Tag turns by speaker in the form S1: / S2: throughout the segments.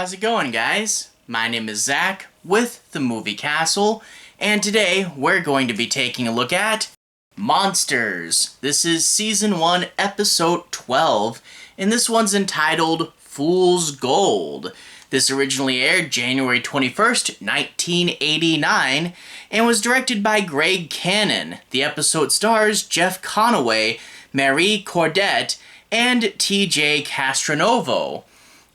S1: how's it going, guys? My name is Zach with the Movie Castle, and today we're going to be taking a look at Monsters. This is Season 1, Episode 12, and this one's entitled Fool's Gold. This originally aired January 21st, 1989, and was directed by Greg Cannom. The episode stars Jeff Conaway, Marie Cadorette, and T.J. Castronovo.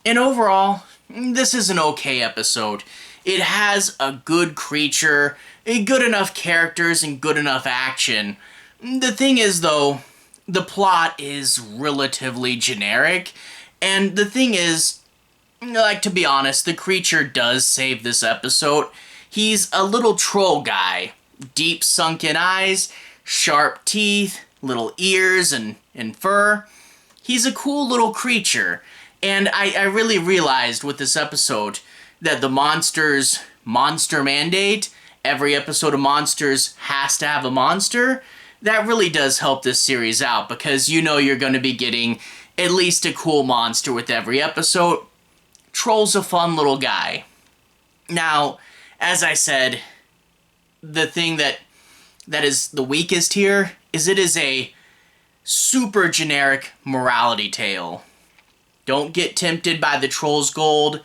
S1: And overall, this is an okay episode. It has a good creature, good enough characters, and good enough action. The thing is, though, the plot is relatively generic, and the thing is, to be honest, the creature does save this episode. He's a little troll guy. Deep sunken eyes, sharp teeth, little ears, and fur. He's a cool little creature. And I really realized with this episode that the Monster mandate, every episode of Monsters has to have a monster, that really does help this series out, because you know you're going to be getting at least a cool monster with every episode. Troll's a fun little guy. Now, as I said, the thing that is the weakest here is it is a super generic morality tale. Don't get tempted by the troll's gold.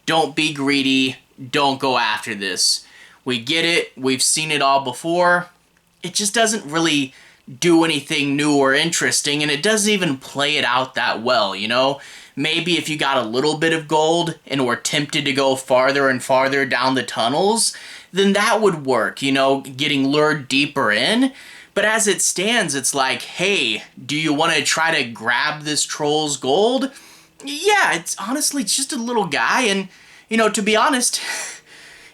S1: Don't be greedy. Don't go after this. We get it. We've seen it all before. It just doesn't really do anything new or interesting, and it doesn't even play it out that well, you know? Maybe if you got a little bit of gold and were tempted to go farther and farther down the tunnels, then that would work, you know, getting lured deeper in. But as it stands, it's like, hey, do you want to try to grab this troll's gold? Yeah, it's just a little guy, and, you know, to be honest,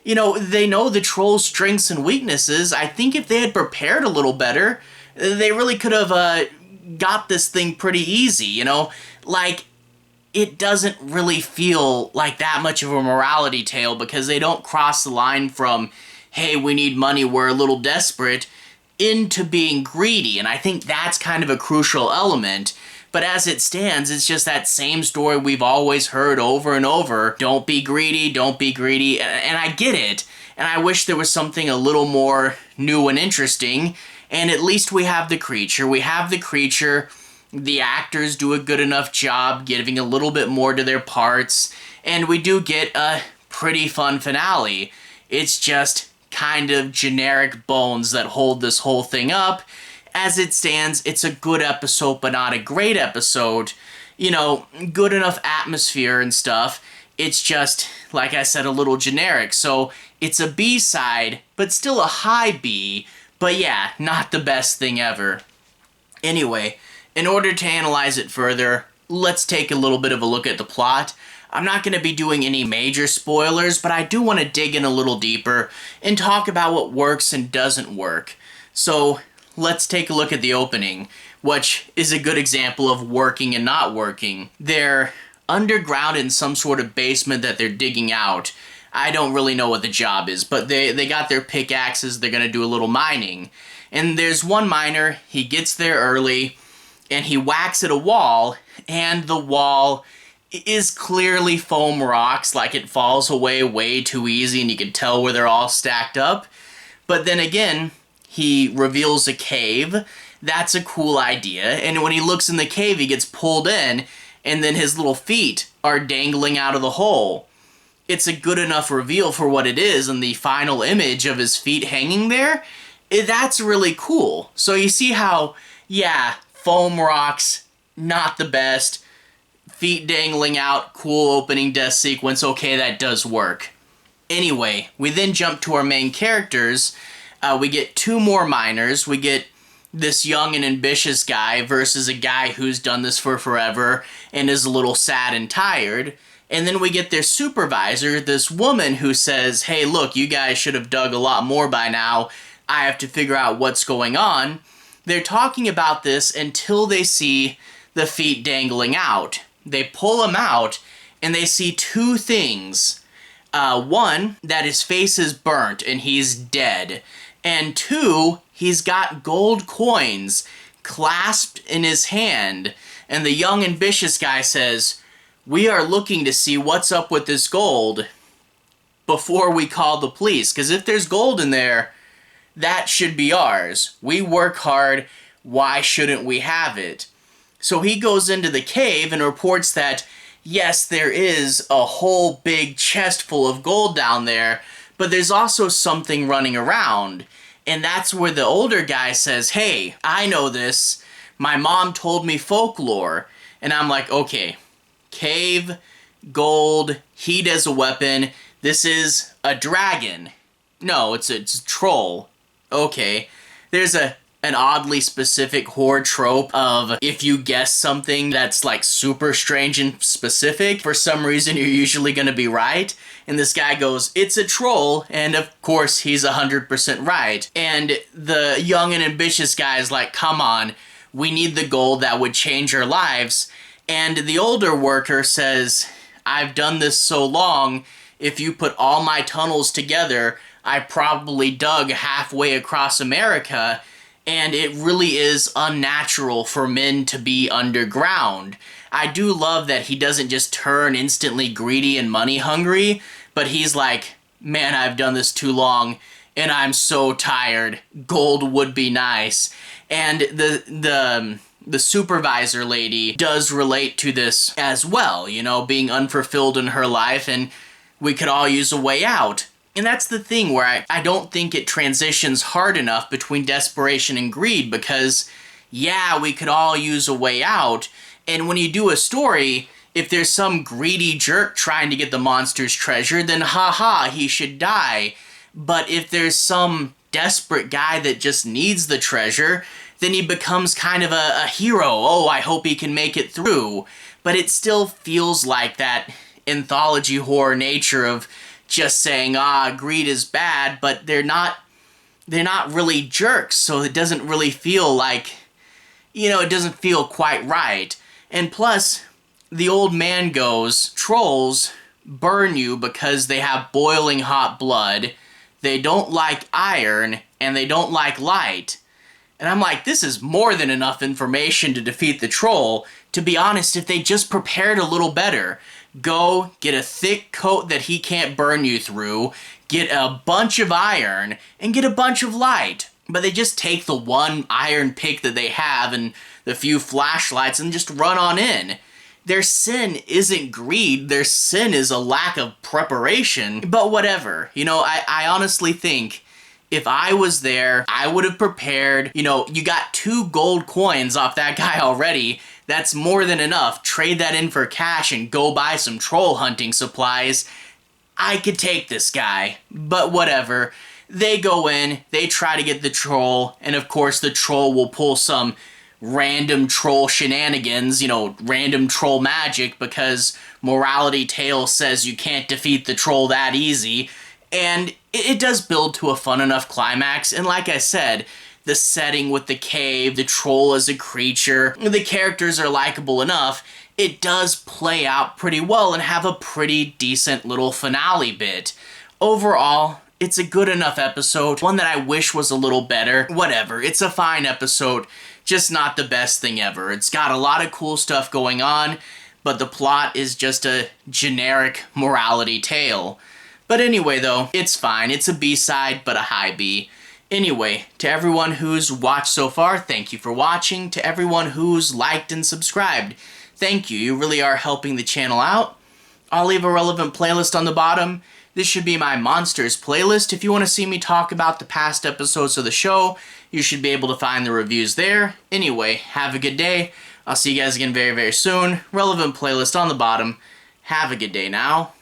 S1: you know, they know the troll's strengths and weaknesses. I think if they had prepared a little better, they really could have got this thing pretty easy, you know? Like, it doesn't really feel like that much of a morality tale, because they don't cross the line from, hey, we need money, we're a little desperate, into being greedy, and I think that's kind of a crucial element. But as it stands, it's just that same story we've always heard over and over. Don't be greedy, don't be greedy. And I get it. And I wish there was something a little more new and interesting. And at least we have the creature. We have the creature. The actors do a good enough job giving a little bit more to their parts. And we do get a pretty fun finale. It's just kind of generic bones that hold this whole thing up. As it stands, it's a good episode, but not a great episode. You know, good enough atmosphere and stuff. It's just, like I said, a little generic. So it's a B-side, but still a high B. But yeah, not the best thing ever. Anyway, in order to analyze it further, let's take a little bit of a look at the plot. I'm not going to be doing any major spoilers, but I do want to dig in a little deeper and talk about what works and doesn't work. So let's take a look at the opening, which is a good example of working and not working. They're underground in some sort of basement that they're digging out. I don't really know what the job is, but they got their pickaxes, they're going to do a little mining. And there's one miner, he gets there early, and he whacks at a wall, and the wall is clearly foam rocks, like it falls away way too easy, and you can tell where they're all stacked up. But then again, he reveals a cave. That's a cool idea. And when he looks in the cave, he gets pulled in, and then his little feet are dangling out of the hole. It's a good enough reveal for what it is, and the final image of his feet hanging there, that's really cool. So you see how, yeah, foam rocks, not the best. Feet dangling out, cool opening death sequence, okay, that does work. Anyway, we then jump to our main characters. We get two more miners. We get this young and ambitious guy versus a guy who's done this for forever and is a little sad and tired. And then we get their supervisor, this woman who says, hey, look, you guys should have dug a lot more by now. I have to figure out what's going on. They're talking about this until they see the feet dangling out. They pull him out, and they see two things. One, that his face is burnt and he's dead. And two, he's got gold coins clasped in his hand. And the young ambitious guy says, we are looking to see what's up with this gold before we call the police. Because if there's gold in there, that should be ours. We work hard. Why shouldn't we have it? So he goes into the cave and reports that, yes, there is a whole big chest full of gold down there, but there's also something running around. And that's where the older guy says, hey, I know this. My mom told me folklore. And I'm like, okay, cave, gold, heat as a weapon. This is a dragon. No, it's a troll. Okay. There's an oddly specific horror trope of if you guess something that's like super strange and specific, for some reason you're usually going to be right. And this guy goes, it's a troll. And of course he's 100% right. And the young and ambitious guy is like, come on, we need the gold that would change our lives. And the older worker says, I've done this so long, if you put all my tunnels together, I probably dug halfway across America, and it really is unnatural for men to be underground. I do love that he doesn't just turn instantly greedy and money hungry, but he's like, man, I've done this too long, and I'm so tired. Gold would be nice. And the supervisor lady does relate to this as well, you know, being unfulfilled in her life, and we could all use a way out. And that's the thing where I don't think it transitions hard enough between desperation and greed, because, yeah, we could all use a way out. And when you do a story, if there's some greedy jerk trying to get the monster's treasure, then haha, he should die. But if there's some desperate guy that just needs the treasure, then he becomes kind of a hero. Oh, I hope he can make it through. But it still feels like that anthology horror nature of just saying, greed is bad, but they're not really jerks, so it doesn't really feel like, it doesn't feel quite right. And plus, the old man goes, trolls burn you because they have boiling hot blood, they don't like iron, and they don't like light. And I'm like, this is more than enough information to defeat the troll. To be honest, if they just prepared a little better, go get a thick coat that he can't burn you through, get a bunch of iron, and get a bunch of light. But they just take the one iron pick that they have and the few flashlights and just run on in. Their sin isn't greed, their sin is a lack of preparation. But whatever, I honestly think if I was there, I would have prepared. You got 2 gold coins off that guy already. That's more than enough. Trade that in for cash and go buy some troll hunting supplies. I could take this guy. But whatever. They go in, they try to get the troll, and of course the troll will pull some random troll shenanigans, random troll magic, because Morality Tale says you can't defeat the troll that easy. And it does build to a fun enough climax, and like I said, the setting with the cave, the troll as a creature, the characters are likable enough, it does play out pretty well and have a pretty decent little finale bit. Overall, it's a good enough episode, one that I wish was a little better. Whatever, it's a fine episode, just not the best thing ever. It's got a lot of cool stuff going on, but the plot is just a generic Morality Tale. But anyway though, it's fine. It's a B-side, but a high B. Anyway, to everyone who's watched so far, thank you for watching. To everyone who's liked and subscribed, thank you. You really are helping the channel out. I'll leave a relevant playlist on the bottom. This should be my Monsters playlist. If you want to see me talk about the past episodes of the show, you should be able to find the reviews there. Anyway, have a good day. I'll see you guys again very, very soon. Relevant playlist on the bottom. Have a good day now.